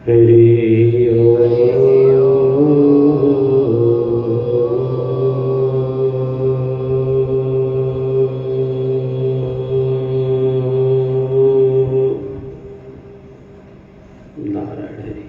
हरि नारायण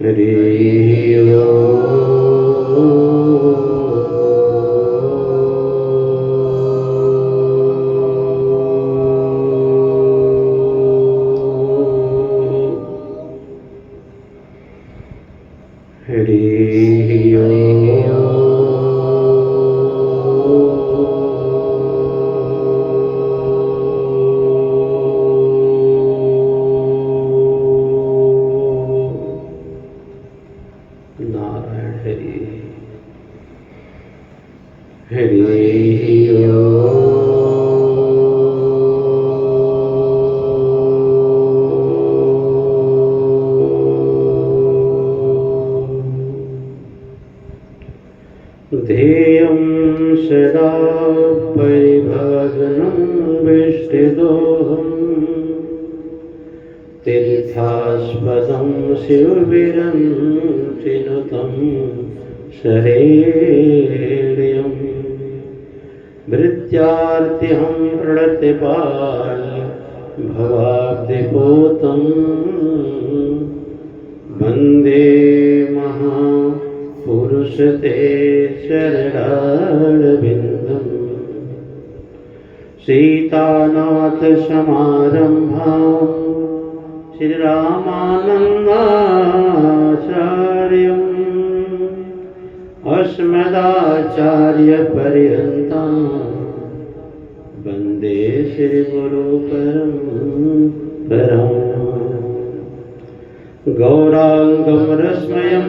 हरि ध्येयं सदा परिभवनं विष्टिदोहम् तीर्थास्पदं शिवविरञ्चिनुतं शरेण्यं भृत्यार्तिहं प्रणतिपाल भवाब्धिपोतं वन्दे महापुरुषते चरणारविन्दम् सीतानाथ समारम्भां श्रीरामानन्दाचार्यम् अस्मदाचार्यपर्यन्तां वन्दे श्रीगुरुपरम्पराम् गौराङ्गं रस्मयं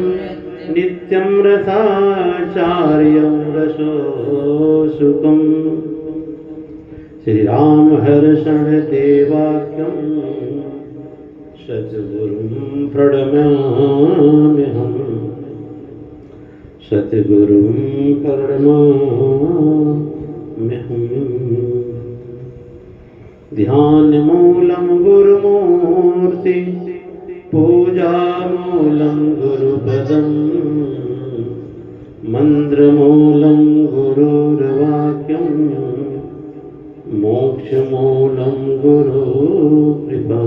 नित्यं रथाचार्यं रसोऽसुकम् श्रीरामहर्षण देवाख्यं सद्गुरुं प्रणमाम्यहम् सद्गुरुं प्रणमाम्यहम् ध्यानमूलं गुरुमूर्ति पूजामूलं गुरुपदम् मन्त्रमूलं गुरुर्वाक्यं मोक्षमूलं गुरुकृपा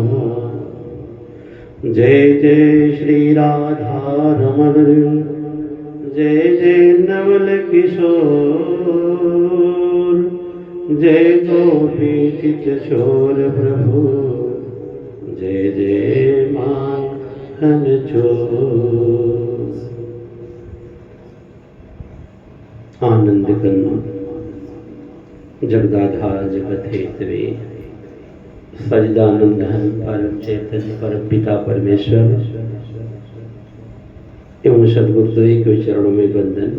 जय जय श्री राधारमण जय जय नवल किशोर जय गोपीचित चोर प्रभु जय जय माखन चोर आनंद कन्ना जगदाधार जगत हेतवे सजदानंदन परम चैतन्य परम पिता परमेश्वर एवं सदगुरुदेव के चरणों में वंदन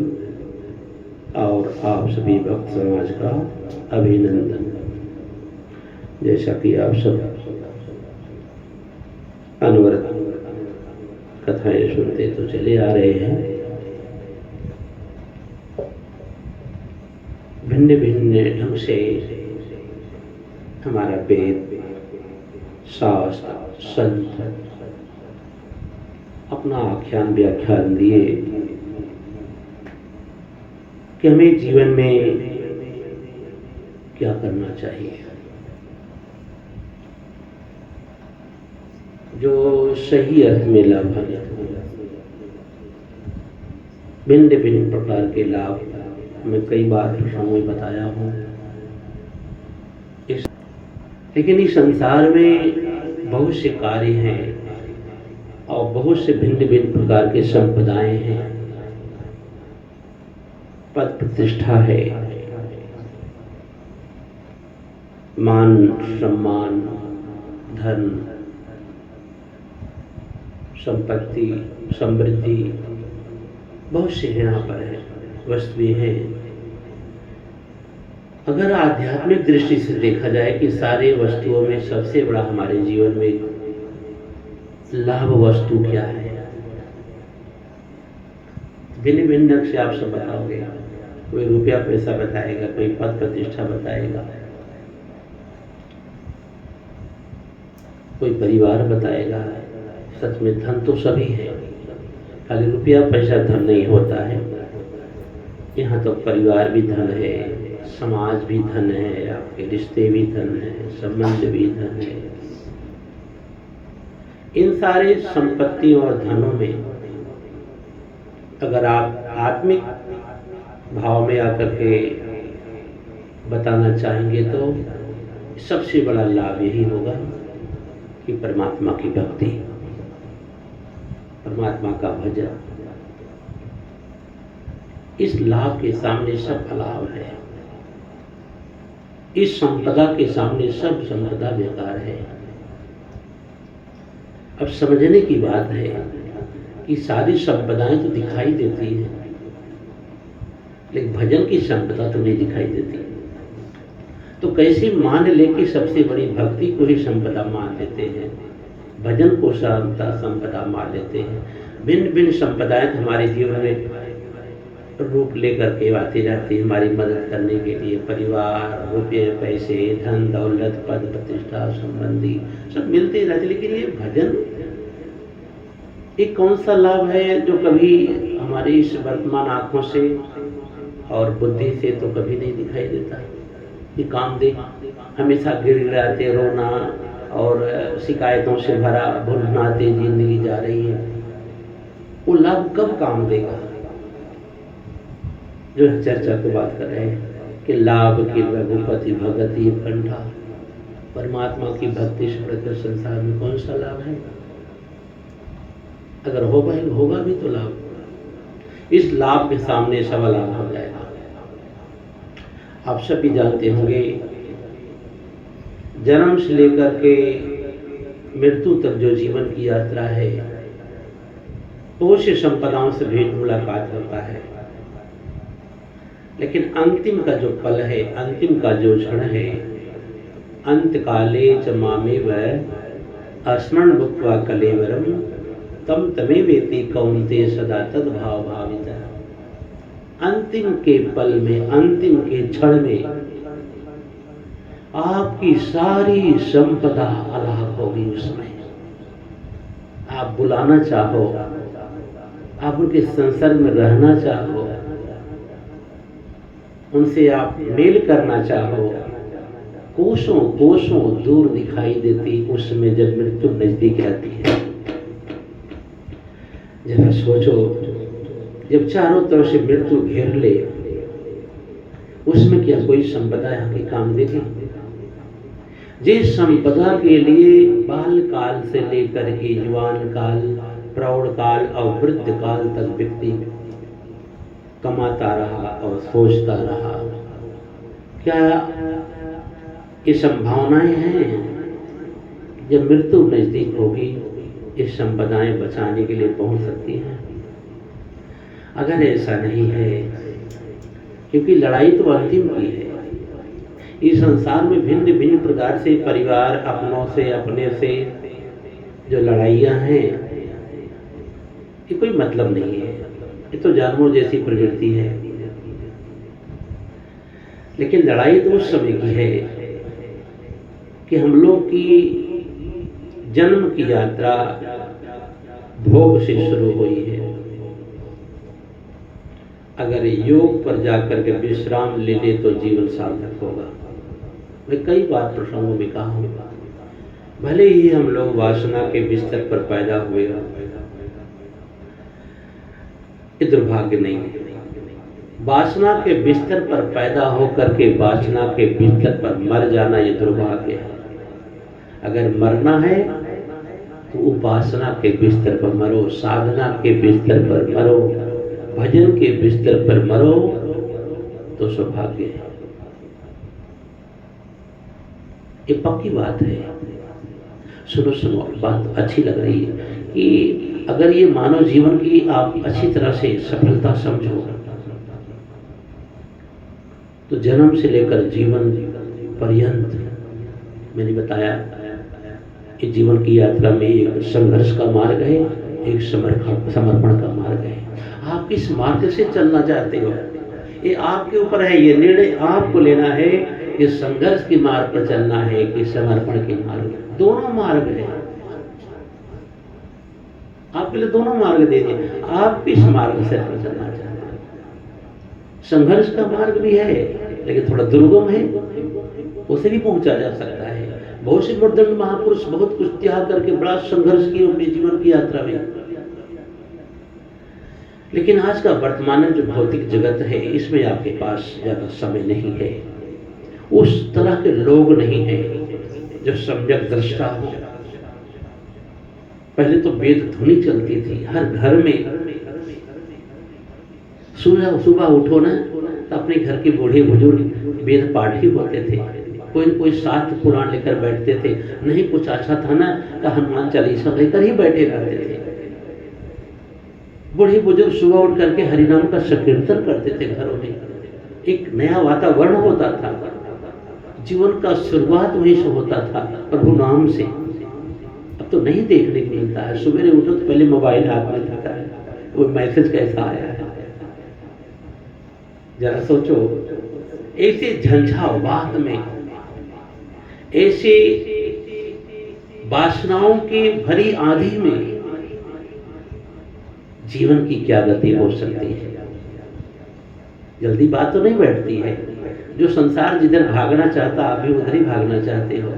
और आप सभी भक्त समाज का अभिनंदन। जैसा कि आप सब अनवरत कथाएं सुनते तो चले आ रहे हैं, भिन्न भिन्न ढंग से हमारा वेद शास्त्र संत अपना आख्यान व्याख्यान दिए कि हमें जीवन में क्या करना चाहिए, जो सही अर्थ में लाभान्वित हो। भिन्न भिन्न प्रकार के लाभ मैं कई बार प्रसंगों में बताया हूँ। लेकिन इस संसार में बहुत से कार्य हैं और बहुत से भिन्न भिन्न प्रकार के संप्रदाय हैं, पद प्रतिष्ठा है, मान सम्मान, धन, संपत्ति, समृद्धि, बहुत से यहाँ पर है, वस्तुएं हैं। अगर आध्यात्मिक दृष्टि से देखा जाए कि सारे वस्तुओं में सबसे बड़ा हमारे जीवन में लाभ वस्तु क्या है, भिन्न भिन्न ढंग से आप सब बताओगे। कोई रुपया पैसा बताएगा, कोई पद प्रतिष्ठा बताएगा, कोई परिवार बताएगा। सच में धन तो सभी है, खाली रुपया पैसा धन नहीं होता है। यहाँ तो परिवार भी धन है, समाज भी धन है, आपके रिश्ते भी धन है, संबंध भी धन है। इन सारे संपत्ति और धनों में अगर आप आत्मिक भाव में आकर के बताना चाहेंगे तो सबसे बड़ा लाभ यही होगा कि परमात्मा की भक्ति, परमात्मा का भजन। इस लाभ के सामने सब अलाभ है, इस संपदा के सामने सब संपदा बेकार है। अब समझने की बात है कि सारी संपदाएं तो दिखाई देती हैं, लेकिन भजन की संपदा तो नहीं दिखाई देती। तो कैसे मान ले कि सबसे बड़ी भक्ति को ही संपदा मान लेते हैं, भजन को संपदा मान लेते हैं। भिन्न भिन्न संपदाएं हमारे जीवन में रूप लेकर के आती रहती है हमारी मदद करने के लिए। परिवार, रुपये पैसे, धन दौलत, पद प्रतिष्ठा, संबंधी सब मिलते रहते, लेकिन ये भजन एक कौन सा लाभ है जो कभी हमारी इस वर्तमान आंखों से और बुद्धि से तो कभी नहीं दिखाई देता। ये काम देख हमेशा गिड़गिड़ाते रोना और शिकायतों से भरा भुनभुनाते जिंदगी जा रही है, वो लाभ कब काम देगा? जो चर्चा की बात कर रहे हैं कि लाभ की रघुपति भगति कंठा, परमात्मा की भक्ति से संसार में कौन सा लाभ है? अगर होगा भी तो लाभ, इस लाभ के सामने सब लाभ हो जाएगा। आप सभी जानते होंगे जन्म से लेकर के मृत्यु तक जो जीवन की यात्रा है, बहुत सी संपदाओं से भेंट मुलाकात होता है, लेकिन अंतिम का जो पल है, अंतिम का जो क्षण है, अंत काले च मामेव स्मरण भुक्त्वा कलेवरम तम तमेवेति कौन्ते सदा तद भाव भाविता। अंतिम के पल में, अंतिम के क्षण में आपकी सारी संपदा अलाप होगी। उसमें आप बुलाना चाहो, आप उनके संसर्ग में रहना चाहो, उनसे आप मेल करना चाहो, कोसों कोसों दूर दिखाई देती उसमें जब मृत्यु नजदीक आती है। जरा सोचो, जब चारों तरफ से मृत्यु घेर ले, उसमें क्या कोई संपदा यहाँ की काम देगी? जिस संपदा के लिए बाल काल से लेकर के युवान काल, प्रौढ़ काल और वृद्ध काल तक व्यक्ति कमाता रहा और सोचता रहा, क्या ये संभावनाएं हैं जब मृत्यु नजदीक होगी ये संपदाएं बचाने के लिए पहुंच सकती हैं? अगर ऐसा नहीं है, क्योंकि लड़ाई तो अंतिम की है। इस संसार में भिन्न भिन्न प्रकार से परिवार, अपनों से, अपने से जो लड़ाइयाँ हैं, ये कोई मतलब नहीं है, ये तो जानवरों जैसी प्रवृत्ति है। लेकिन लड़ाई तो उस समय की है कि हम लोग की जन्म की यात्रा भोग से शुरू हुई है। अगर योग पर जाकर के विश्राम ले ले तो जीवन सार्थक होगा। मैं कई बार प्रसंगों में कहा हूँ, भले ही हम लोग वासना के बिस्तर पर पैदा हुए, ये दुर्भाग्य नहीं है। वासना के बिस्तर पर पैदा होकर के वासना के बिस्तर पर मर जाना ये दुर्भाग्य है। अगर मरना है तो उपासना के बिस्तर पर मरो, साधना के बिस्तर पर मरो, भजन के बिस्तर पर मरो तो सौभाग्य है। ये पक्की बात है। सुनो सुनो, बात अच्छी लग रही है कि अगर ये मानव जीवन की आप अच्छी तरह से सफलता समझो तो जन्म से लेकर जीवन पर्यंत मैंने बताया कि जीवन की यात्रा में एक संघर्ष का मार्ग है, एक समर्पण का मार्ग है। आप किस मार्ग से चलना चाहते हो ये आपके ऊपर है। ये निर्णय आपको लेना है कि संघर्ष के मार्ग पर चलना है कि समर्पण के मार्ग। दोनों मार्ग है आपके लिए, दोनों मार्ग दे दिए। आप किस मार्ग से चलना चाहते हैं? संघर्ष का मार्ग भी है लेकिन थोड़ा दुर्गम है, उसे भी पहुंचा जा सकता है। बहुत से मर्दन महापुरुष बहुत कुछ त्याग करके बड़ा संघर्ष किए अपने जीवन की यात्रा में। लेकिन आज का वर्तमान जो भौतिक जगत है इसमें आपके पास ज्यादा समय नहीं है, उस तरह के लोग नहीं हैं जो सम्यक दृष्टा हो। पहले तो वेद ध्वनि चलती थी हर घर में। सुबह उठो ना तो अपने घर के बूढ़े बुजुर्ग वेद पाठी होते थे, कोई न कोई साथ पुराण लेकर बैठते थे। नहीं कुछ अच्छा था ना तो हनुमान चालीसा लेकर ही बैठे रहते थे। बूढ़े बुजुर्ग सुबह उठ करके हरिनाम का संकीर्तन करते थे घरों में। एक नया वातावरण होता था, जीवन का शुरुआत वहीं से होता था प्रभु नाम से। अब तो नहीं देखने को मिलता है। सुबह उठो तो पहले मोबाइल हाथ में दिखता है, वो मैसेज कैसा आया है। जरा सोचो, ऐसे झंझावात में, ऐसे वासनाओं की भरी आंधी में जीवन की क्या गति हो सकती है? जल्दी बात तो नहीं बैठती है। जो संसार जिधर भागना चाहता आप भी उधर ही भागना चाहते हो,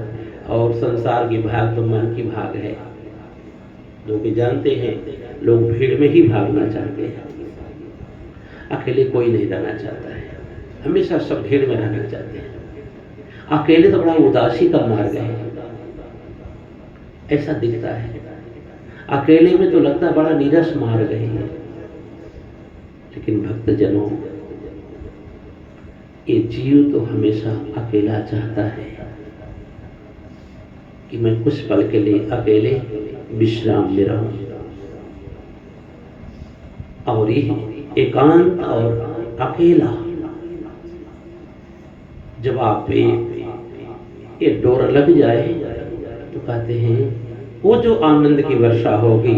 और संसार की भाग तो मन की भाग है। जो कि जानते हैं लोग भीड़ में ही भागना चाहते हैं, अकेले कोई नहीं रहना चाहता है। हमेशा सब भीड़ में रहना चाहते हैं। अकेले तो बड़ा उदासी का मार्ग है, ऐसा दिखता है। अकेले में तो लगता है बड़ा नीरस मार्ग है। लेकिन भक्तजनों, ये जीव तो हमेशा अकेला चाहता है कि मैं कुछ पल के लिए अकेले विश्राम में रहूं। और ये एकांत और अकेला जब आप पे ये डोर लग जाए तो कहते हैं वो जो आनंद की वर्षा होगी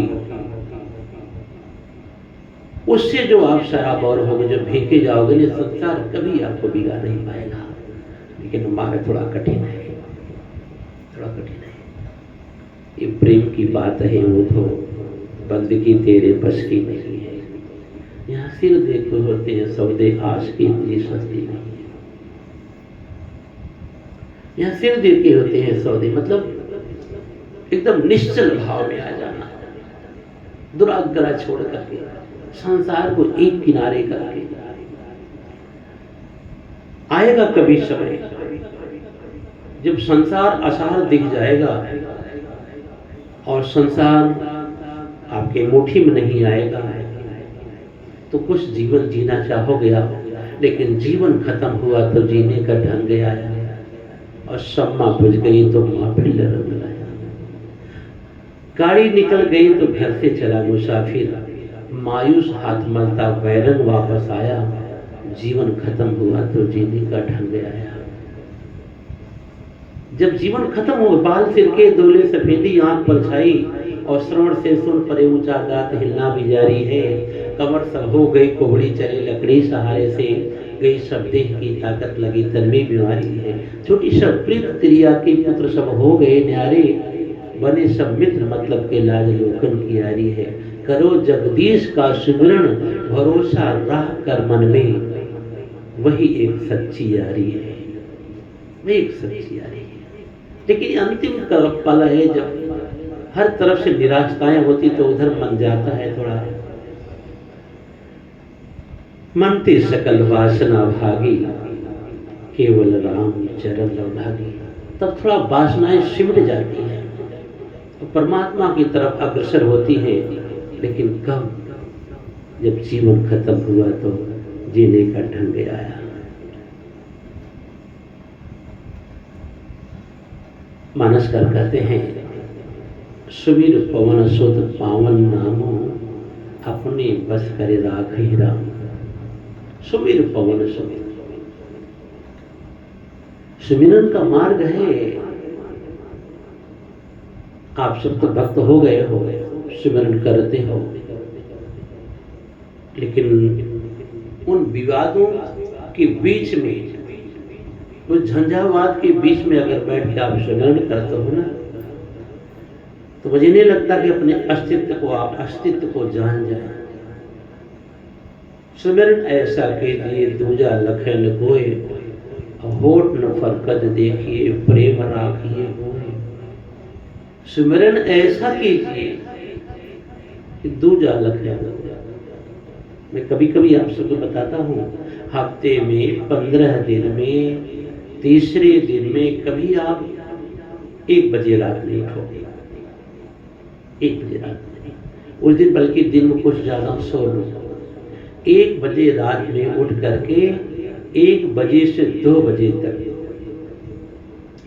उससे जो आप सराबोर होगे, जो भीगे जाओगे, ये संसार कभी आपको भिगा नहीं पाएगा। लेकिन हमारा थोड़ा कठिन है, थोड़ा कठिन है। ये प्रेम की बात है, वो तो बंदगी तेरे बस की नहीं है। यहाँ सिर देखो होते हैं सौदे, आश की इतनी सस्ती नहीं है। यहाँ सिर देखे होते हैं सौदे, मतलब एकदम निश्चल भाव में आ जाना, दुराग्रह छोड़ करके, संसार को एक किनारे करके। आएगा कभी समय जब संसार असार दिख जाएगा और संसार आपके मुट्ठी में नहीं आएगा, तो कुछ जीवन जीना चाहोगे आप, लेकिन जीवन खत्म हुआ तो जीने का ढंग आया, और सम्मा बुझ गई तो महफिल रंग लाया। गाड़ी निकल गई तो घर से चला मुसाफिर, मायूस हाथ मलता बैरंग वापस आया। जीवन खत्म हुआ तो जीने का ढंग आया। जब जीवन खत्म हो, बाल सिर के दोले सफेदी आंख पर छाई, और श्रवण से सुन परे ऊंचा दांत हिलना भी जारी है। कमर सब हो गई कोहड़ी, चले लकड़ी सहारे से, गई सब देह की ताकत, लगी तन में बीमारी है। छोटी सब प्रीत त्रिया के पुत्र सब हो गए न्यारे, बने सब मित्र मतलब के लाज लोकन की यारी है। करो जगदीश का सुमिरन, भरोसा राह कर मन में, वही एक सच्ची यारी है, वही एक सच्ची यारी है। लेकिन अंतिम पल है जब हर तरफ से निराशताएं होती, तो उधर मन जाता है थोड़ा, मन ते सकल वासना भागी, केवल राम चरण भागी। तब थोड़ा वासनाएं सिमट जाती हैं, तो परमात्मा की तरफ अग्रसर होती है। लेकिन कब? जब जीवन खत्म हुआ तो जीने का ढंग आया। मानसकर कहते हैं, सुबीर पवन सुत पावन नामो, अपने बस करे राखहि राम। सुबीर पवन सुत, सुमिरन का मार्ग है। आप सब तो भक्त हो गए हो, सुमिरन करते हो, लेकिन उन विवादों के बीच में, उस झंझावात के बीच में अगर बैठ के आप सुमिरन करते हो ना, तो मुझे नहीं लगता कि अपने आप अस्तित्व को जान जाए। सुमिरन ऐसा कीजिए दूजा लखन कोय, होठ न फरकत देखिए प्रेम राखिए होए। सुमिरन ऐसा कीजिए कि दूजा लखन। मैं कभी कभी आप सबको बताता हूँ, हफ्ते में 15 दिन में तीसरे दिन में कभी आप 1 बजे रात नहीं उठोगे, 1 बजे रात नहीं, उस दिन बल्कि दिन में कुछ ज्यादा सो लो। 1 बजे रात में उठ करके 1 बजे से 2 बजे तक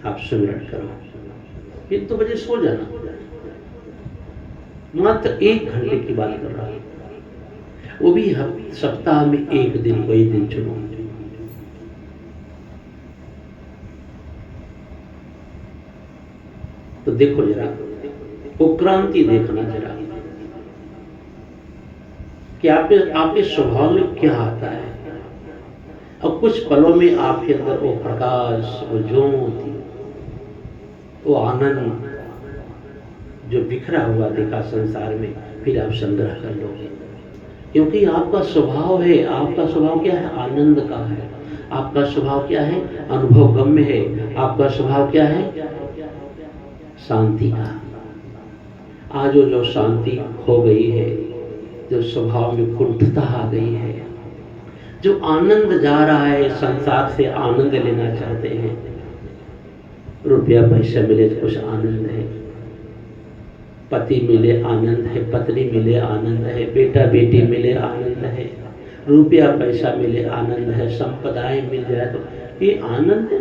आप सुमिरन करो, फिर 2 बजे सो जाना। मात्र 1 घंटे की बात कर रहा हूं, वो भी सप्ताह में 1 दिन, कोई दिन चुनो। तो देखो जरा, उपक्रांति देखना जरा कि आपके स्वभाव में क्या आता है। और कुछ पलों में आपके अंदर वो प्रकाश, वो ज्योति, वो आनंद जो बिखरा हुआ दिखा संसार में, फिर आप संग्रह कर लोगे। क्योंकि आपका स्वभाव है, आपका स्वभाव क्या है? आनंद का है। आपका स्वभाव क्या है? अनुभव गम्य है। आपका स्वभाव क्या है? शांति का। आज जो शांति खो गई है, जो स्वभाव में कुंठता आ गई है, जो आनंद जा रहा है, संसार से आनंद लेना चाहते हैं। रुपया पैसा मिले तो कुछ आनंद है, पति मिले आनंद है, पत्नी मिले आनंद है, बेटा बेटी मिले आनंद है, रुपया पैसा मिले आनंद है, संपदाएं मिल जाए तो ये आनंद है,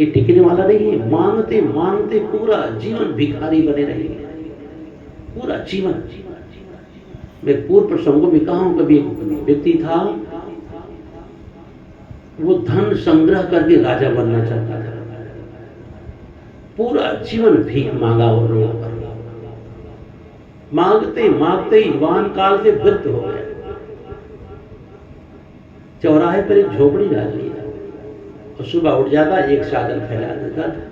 ये टिकने वाला नहीं है। मांगते मांगते पूरा जीवन भिखारी बने रहेंगे, पूरा जीवन। मैं पूर्व प्रसंगों में कहा हूं, कभी एक व्यक्ति था, वो धन संग्रह करके राजा बनना चाहता था, पूरा जीवन भीख मांगा और रोया, मांगते मांगते युवान काल से वृद्ध हो गया। चौराहे पर एक झोपड़ी डाल ली और सुबह उठ जाता, एक चादर फैला देता था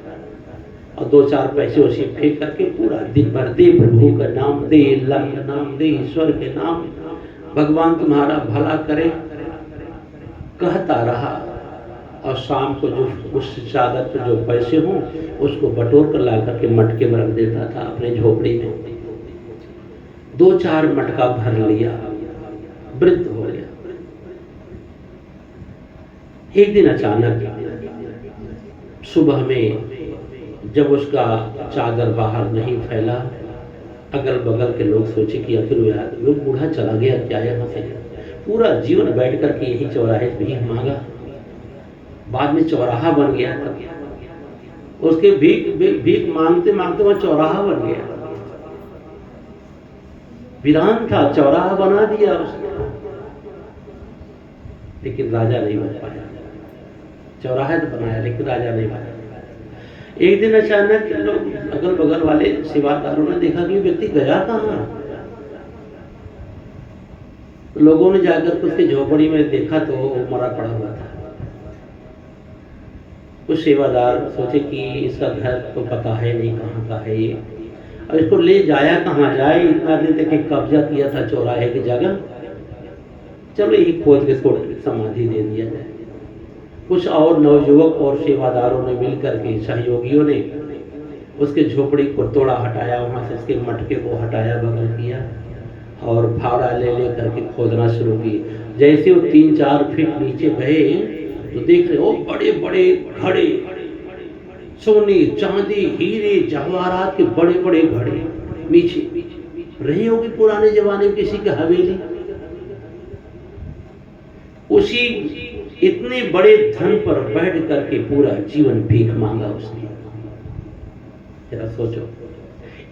और 2-4 पैसे उसे फेंक करके पूरा दिन भर दे प्रभु का नाम, दे अल्लाह का नाम, दे ईश्वर के नाम, भगवान तुम्हारा भला करे कहता रहा। और शाम को जो उस चादर पर जो पैसे हों उसको बटोर कर ला करके मटके में रख देता था अपने झोपड़ी में। 2-4 मटका भर लिया, वृद्ध हो गया। एक दिन अचानक सुबह में जब उसका चादर बाहर नहीं फैला, अगल बगल के लोग सोचे कि आखिर वो बूढ़ा चला गया क्या, यहाँ से पूरा जीवन बैठ कर के यही चौराहे भीख मांगा, बाद में चौराहा बन गया था। उसके भीख मांगते मांगते वह चौराहा बन गया, वीरान था, चौराहा बना दिया उसने, लेकिन राजा नहीं बन पाया। चौराहा तो बनाया लेकिन राजा नहीं बना। एक दिन अचानक लोग अगल बगल वाले सेवादारों ने देखा कि व्यक्ति गया कहाँ। लोगों ने जाकर उसकी झोपड़ी में देखा तो मरा पड़ा हुआ था। कुछ सेवादार सोचे कि इसका घर तो पता है नहीं कहाँ का है ये, अब इसको ले जाया कहाँ जाए, इतना दिन तक कब्जा किया था चौराहे की जगह, चलो यही खोज के इसको समाधि दे दिया जाए। कुछ और नवयुवक और सेवादारों ने मिलकर के, सहयोगियों ने उसके झोपड़ी को तोड़ा, हटाया, वहां से उसके मटके को हटाया, बगल किया और फावड़ा ले ले करके खोदना शुरू की। जैसे वो 3-4 फीट नीचे गए तो देख रहे हो बड़े बड़े घड़े, सोने चांदी हीरे जवाहरात के बड़े बड़े घड़े नीचे रही होगी पुराने जमाने में किसी की हवेली। उसी इतने बड़े धन पर बैठ करके पूरा जीवन भीख मांगा उसने। जरा सोचो,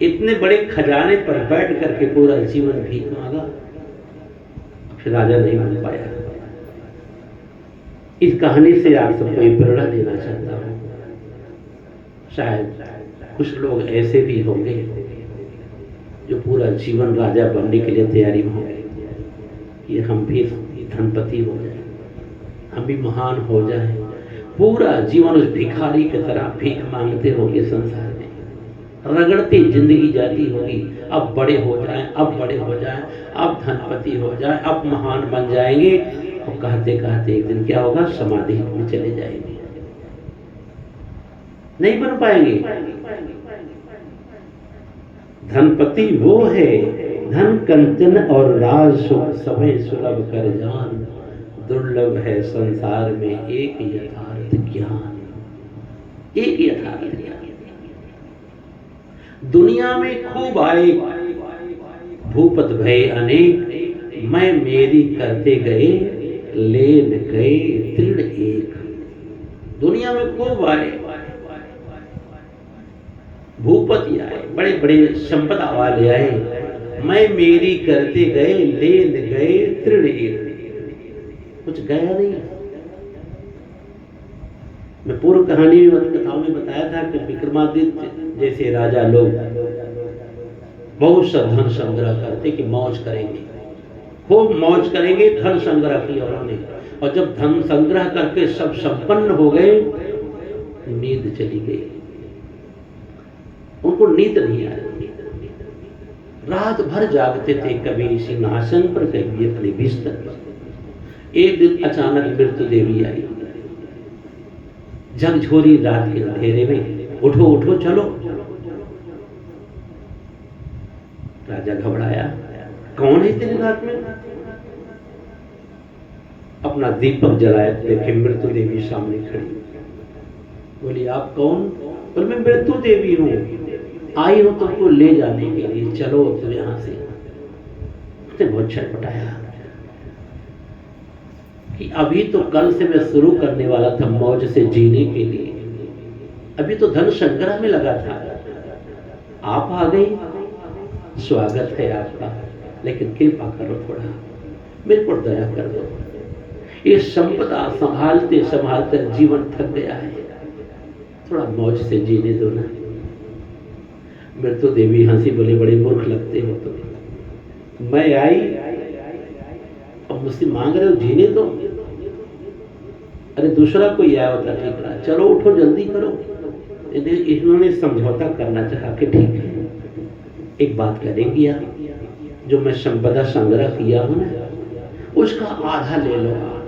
इतने बड़े खजाने पर बैठ करके पूरा जीवन भीख मांगा, फिर राजा नहीं बन पाया। इस कहानी से आप सबको प्रेरणा देना चाहता हूं शायद कुछ लोग ऐसे भी होंगे जो पूरा जीवन राजा बनने के लिए तैयारी में होंगे कि हम भी धनपति हो जाए, हम भी महान हो जाए। पूरा जीवन उस भिखारी की तरह भीख मांगते होंगे, संसार में रगड़ती जिंदगी जाती होगी। अब बड़े हो जाएं, अब बड़े हो जाएं, अब धनपति हो जाएं, अब महान बन जाएंगे। और कहते कहते एक दिन क्या होगा, समाधि में चले जाएंगे, नहीं बन पाएंगे। धनपति वो है धन कंचन और राज सुख सभे सुलभ कर जान, दुर्लभ है संसार में एक यथार्थ ज्ञान। एक यथार्थ ज्ञान दुनिया में खूब आए, भूपत भय अनेक, मैं मेरी करते गए, लेन गए दृढ़ एक। दुनिया में खूब आए, भूपति आए, बड़े बड़े संपदा वाले आए, मैं मेरी करते गए, लेन गए दृढ़ एक। कुछ गया नहीं। मैं पूर्व कहानी में कथाओं में बताया था कि विक्रमादित्य जैसे राजा लोग बहुत सा धन संग्रह करते कि मौज करेंगे, खूब मौज करेंगे। धन संग्रह किया उन्होंने, और जब धन संग्रह करके सब संपन्न हो गए, नींद चली गई। उनको नींद नहीं आ रही, रात भर जागते थे, कभी सिंहासन पर, कभी अपने बिस्तर पर। एक दिन अचानक मृत्यु देवी आई, झकझोरी रात के अंधेरे में, उठो उठो चलो। राजा घबराया, कौन है इतनी रात में? अपना दीपक जलाया, देखे मृत्यु देवी सामने खड़ी। बोली आप कौन? बोले मैं मृत्यु देवी हूं, आई हूं तुमको ले जाने के लिए, चलो तुम यहां से। उसने बहुत छटपटाया कि अभी तो कल से मैं शुरू करने वाला था मौज से जीने के लिए, अभी तो धन संग्रह में लगा था, आप आ गई, स्वागत है आपका, लेकिन कृपा करो, थोड़ा मेरे पर दया कर दो। ये संपदा संभालते संभालते जीवन थक गया है, थोड़ा मौज से जीने दो ना। मृत्यु देवी हंसी, बोली बड़े मूर्ख लगते हो तुम, मैं आई अब मुझसे मांग रहे हो जीने दो? अरे दूसरा कोई आया होता ठीक रहा, चलो उठो जल्दी करो। इन्होंने समझौता करना चाहा कि ठीक है, एक बात करेंगी आप, जो मैं संपदा संग्रह किया हूं ना, उसका आधा ले लो आप।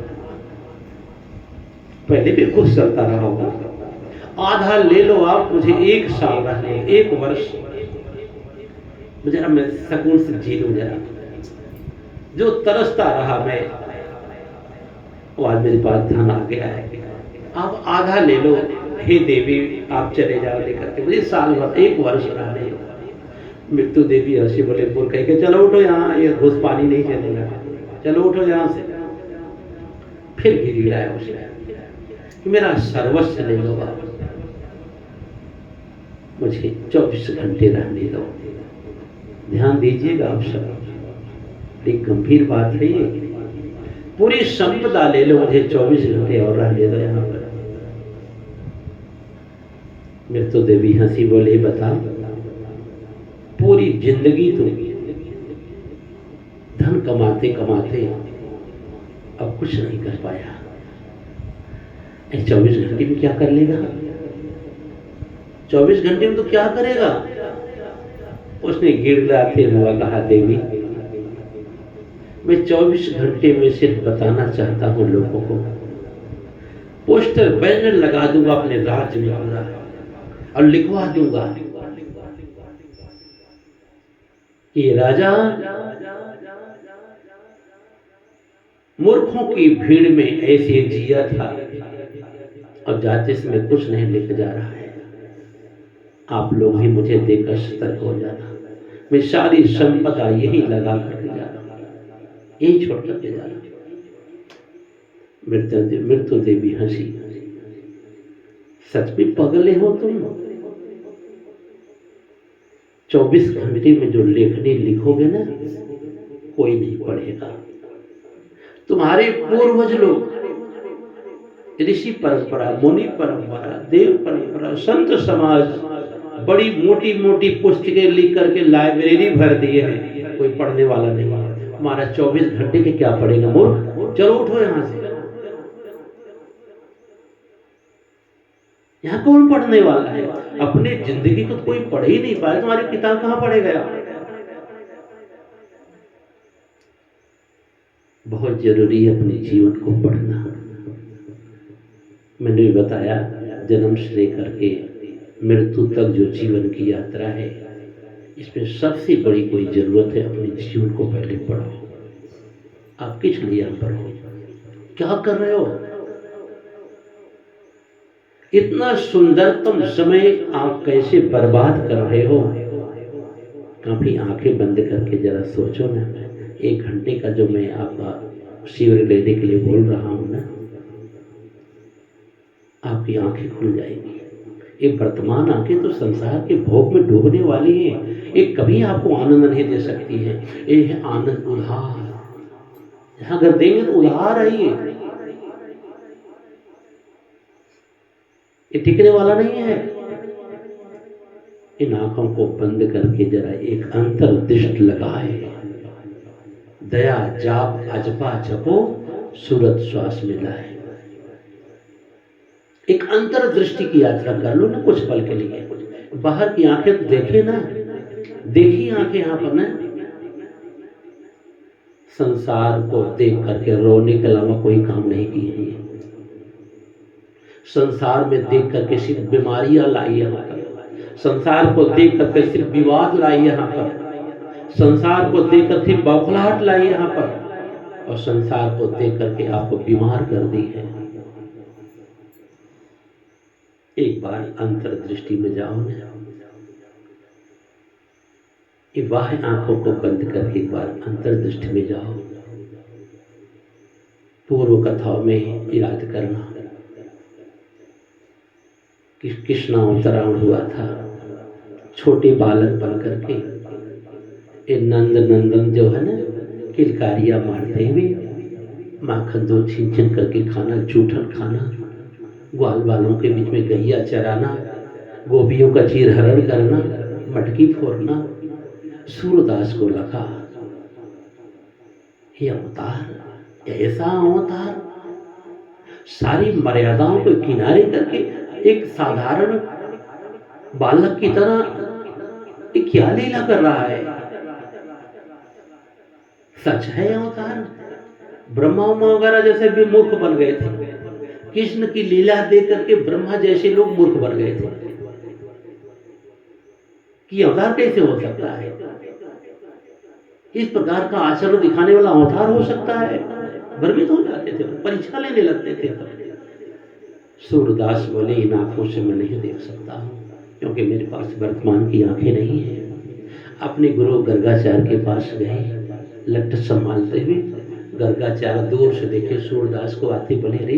पहले भी कुछ चलता रहा होगा, आधा ले लो आप, मुझे 1 साल रहने, 1 वर्ष जरा मैं सुकून से जी लूं, जरा जो तरसता रहा मैं, वो आज मेरे पास धन आ गया है, आप आधा ले लो। हे देवी आप चले जाओ लेकर के, मुझे साल भर 1 वर्ष रहने। मृत्यु देवी हंसी, बोले बोल कह के चलो उठो, यहाँ ये घुस पानी नहीं चलेगा, चलो उठो यहाँ से। फिर गिड़गिड़ाया उसने कि मेरा सर्वस्व ले लो आप, मुझे 24 घंटे रहने दो। ध्यान दीजिएगा आप सब, एक गंभीर बात है ये। पूरी संपदा ले लो, मुझे 24 घंटे और रहने दो यहाँ पर। मृत्यु देवी हंसी, बोले बता, पूरी जिंदगी तुम धन कमाते कमाते अब कुछ नहीं कर पाया, 24 घंटे में क्या कर लेगा? 24 घंटे में तो क्या करेगा? उसने गिड़गिड़ाते हुआ कहा, देवी मैं 24 घंटे में सिर्फ बताना चाहता हूं लोगों को, पोस्टर बैनर लगा दूंगा अपने राज्य में पूरा, और लिखवा दूंगा ये राजा मूर्खों की भीड़ में ऐसे जिया था, और जाते समय कुछ नहीं लेकर जा रहा है। आप लोग भी मुझे देखकर सतर्क हो जाना, मैं सारी संपदा यही लगा करके जा रहा हूं, यही छोड़ करके जा रहा हूं। मृत्यु देवी हंसी, सच में पगले हो तुम? 24 घंटे में जो लेखनी लिखोगे ना, कोई नहीं पढ़ेगा। तुम्हारे पूर्वज लोग ऋषि परंपरा, मुनि परंपरा, देव परंपरा, संत समाज बड़ी मोटी मोटी पुस्तकें लिख करके लाइब्रेरी भर दिए हैं, कोई पढ़ने वाला नहीं है। हमारा 24 घंटे के क्या पढ़ेगा मूर्ख, चलो उठो यहां से। यहां कौन पढ़ने वाला है? अपनी जिंदगी को कोई पढ़ ही नहीं पाया, तुम्हारी किताब कहां पढ़ेगा? बहुत जरूरी है अपने जीवन को पढ़ना। मैंने भी बताया, जन्म से लेकर के मृत्यु तक जो जीवन की यात्रा है, इसमें सबसे बड़ी कोई जरूरत है अपने जीवन को पहले पढ़ो। आप किस लिए यहां पर हो, क्या कर रहे हो? इतना सुंदरतम समय आप कैसे बर्बाद कर रहे हो? काफी आंखें बंद करके जरा सोचो ना। 1 घंटे का जो मैं आपका शिविर लेने के लिए बोल रहा हूं ना, आपकी आंखें खुल जाएंगी। ये वर्तमान आंखें तो संसार के भोग में डूबने वाली हैं, ये कभी आपको आनंद नहीं दे सकती है। ये है आनंद उधार, जहां अगर देंगे तो उधार है। ये टिकने वाला नहीं है। इन आंखों को बंद करके जरा एक अंतर्दृष्टि लगाए। दया जाप अजपा जपो, सूरत श्वास में लाए। एक अंतर्दृष्टि की यात्रा कर लो ना कुछ पल के लिए। बाहर की आंखें तो देखे ना, देखी आंखें यहां पर ना। संसार को देख करके रोने के अलावा कोई काम नहीं किए हैं। संसार में देख करके सिर्फ बीमारियां लाई यहां पर, संसार को देख करके सिर्फ विवाद लाई यहां पर, संसार को देख कर सिर्फ बौखलाहट लाई यहां पर, और संसार को देख करके आपको बीमार कर दी है। एक बार अंतर्दृष्टि में जाओ ना, ये बाह्य आंखों को बंद करके एक बार अंतर्दृष्टि में जाओ। पूर्व कथाओं में याद करना कि कृष्ण अवतरण हुआ था छोटे बालक बन करके। ये नंद नंदन जो है ना, किलकारियां मारते हुए माखन दो छीन छीन करके खाना, जूठन खाना, ग्वाल बालों के बीच में गैया चराना, गोपियों का चीरहरण करना, मटकी फोड़ना। सूरदास को लगा ये अवतार, ऐसा अवतार सारी मर्यादाओं को किनारे करके एक साधारण बालक की तरह ये क्या लीला कर रहा है? सच है अवतार? ब्रह्मा वगैरह जैसे भी मूर्ख बन गए थे। कृष्ण की लीला देख करके ब्रह्मा जैसे लोग मूर्ख बन गए थे कि अवतार कैसे हो सकता है? इस प्रकार का आचरण दिखाने वाला अवतार हो सकता है? भ्रमित हो जाते थे, परीक्षा लेने लगते थे। सूरदास बोले इन आंखों से मैं नहीं देख सकता हूं, क्योंकि मेरे पास वर्तमान की आंखें नहीं है। अपने गुरु गर्गाचार्य के पास गए, लट्ठ संभालते हुए। गर्गाचार्य दूर से देखे सूरदास को आते, बोले अरे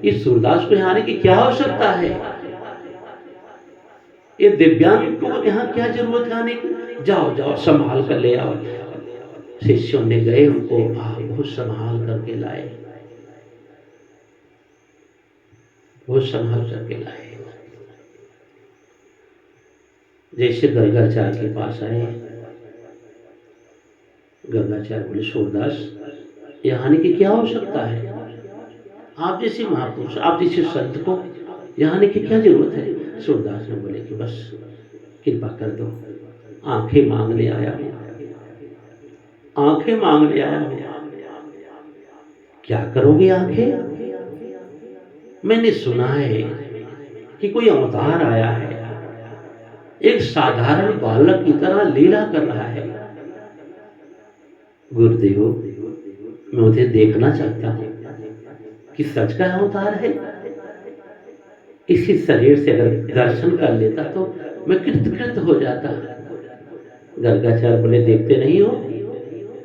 इस सूरदास को यहाँ आने की क्या आवश्यकता है? ये दिव्यांग को यहाँ क्या जरूरत है आने की? जाओ जाओ संभाल कर ले आओ। शिष्यों ने गए, उनको बहुत संभाल करके लाए, बहुत संभाल करके लाए। जैसे गर्गाचार्य के पास आए, गर्गाचार्य बोले सूरदास यहाँ आने की क्या आवश्यकता है? आप जैसे महापुरुष, आप जैसे संत को यहाँ आने की क्या जरूरत है? सूरदास ने बोले कि बस कृपा कर दो, आंखें मांगने आया हूं, आंखें मांगने आया हूं। क्या करोगे आंखें? मैंने सुना है कि कोई अवतार आया है, एक साधारण बालक की तरह लीला कर रहा है। गुरुदेव मैं उसे देखना चाहता हूं कि सच का अवतार है। इसी शरीर से अगर दर्शन कर लेता तो मैं कृतकृत हो जाता। गर्गाचार्य बोले देखते नहीं हो?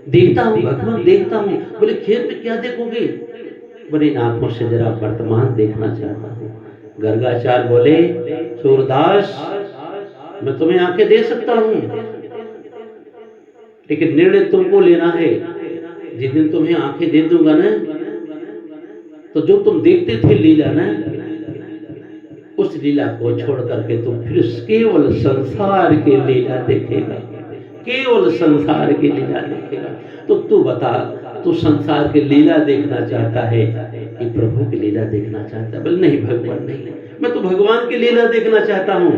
देखता हूं भगवान, देखता हूं। बोले खेत में क्या देखोगे? बोले इन आंखों से जरा वर्तमान देखना चाहता हूं। गर्गाचार्य बोले सूरदास मैं तुम्हें आंखें दे सकता हूं, लेकिन निर्णय तुमको लेना है। जिस दिन तुम्हें आंखें दे दूंगा ना, तो जो तुम देखते थे लीला ना, उस लीला को छोड़ करके तुम फिर केवल संसार की लीला देखेगा, केवल संसार की लीला देखेगा। तो तू बता, तू संसार की लीला देखना चाहता है कि प्रभु की लीला देखना चाहता है? बोले नहीं भगवान नहीं, मैं तो भगवान की लीला देखना चाहता हूँ।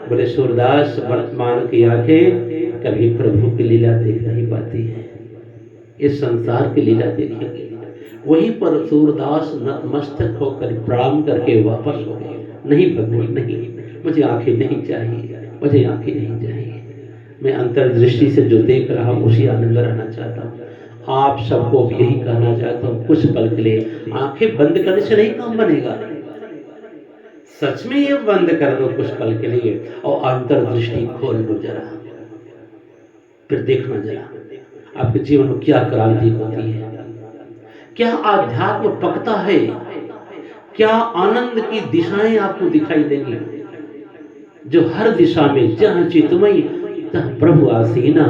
बोले सूरदास, वर्तमान की आंखें कभी प्रभु की लीला देख नहीं पाती है, इस संसार की लीला देखेगी। वहीं पर सूरदास नतमस्तक होकर प्रणाम करके वापस हो गए। नहीं भगवान नहीं, मुझे आंखें नहीं चाहिए, मुझे आंखें नहीं चाहिए, मैं अंतर्दृष्टि से जो देख रहा हूँ उसी आनंद रहना चाहता हूँ। आप सबको भी यही कहना चाहता हूँ, कुछ पल के लिए आंखें बंद करने से नहीं काम बनेगा, सच में ये बंद कर दो कुछ पल के लिए और अंतर्दृष्टि खोल लो जरा, फिर देखना जरा आपके जीवन में क्या क्रांति होती है, क्या आध्यात्म पकता है, क्या आनंद की दिशाएं आपको दिखाई देंगी, जो हर दिशा में जहाँ चितमयी तहाँ प्रभु आसीना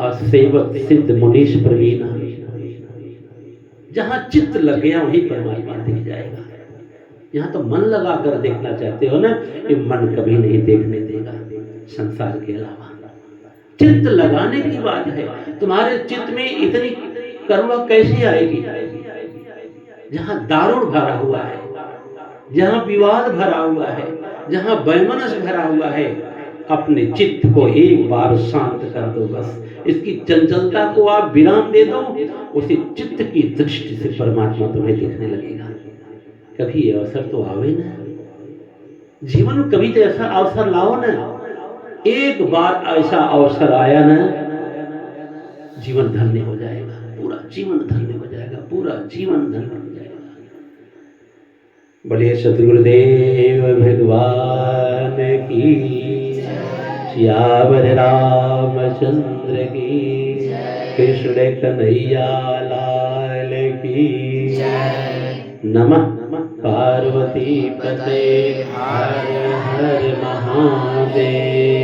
और सेवक सिद्ध मुनीश प्रवीणा। जहाँ चित्त लग गया वहीं परमात्मा दिख जाएगा। यहाँ तो मन लगा कर देखना चाहते हो ना, ये मन कभी नहीं देखने देगा संसार के अलावा। चित्त लगाने की बात है, तुम्हारे चित्त में इतनी करुणा कैसी आएगी? जहाँ दारुण भरा हुआ है, जहाँ विवाद भरा हुआ है, जहाँ वैमनस्य भरा हुआ है, अपने चित्त को एक बार शांत कर दो। बस इसकी चंचलता को आप विराम दे दो, उसी चित्त की दृष्टि से परमात्मा तुम्हें दिखने लगेगा। कभी ये अवसर तो आवे ना, जीवन में कभी तो ऐसा अवसर लाओ ना। एक बार ऐसा अवसर आया ना, जीवन धन्य हो जाएगा, पूरा जीवन धन्य हो जाएगा, पूरा जीवन धन्य हो जाएगा। बोलिए सतगुरुदेव भगवान की, सियावर रामचंद्र की, कृष्ण कन्हैया लाल की। नमः पार्वती पते हर हर महादेव।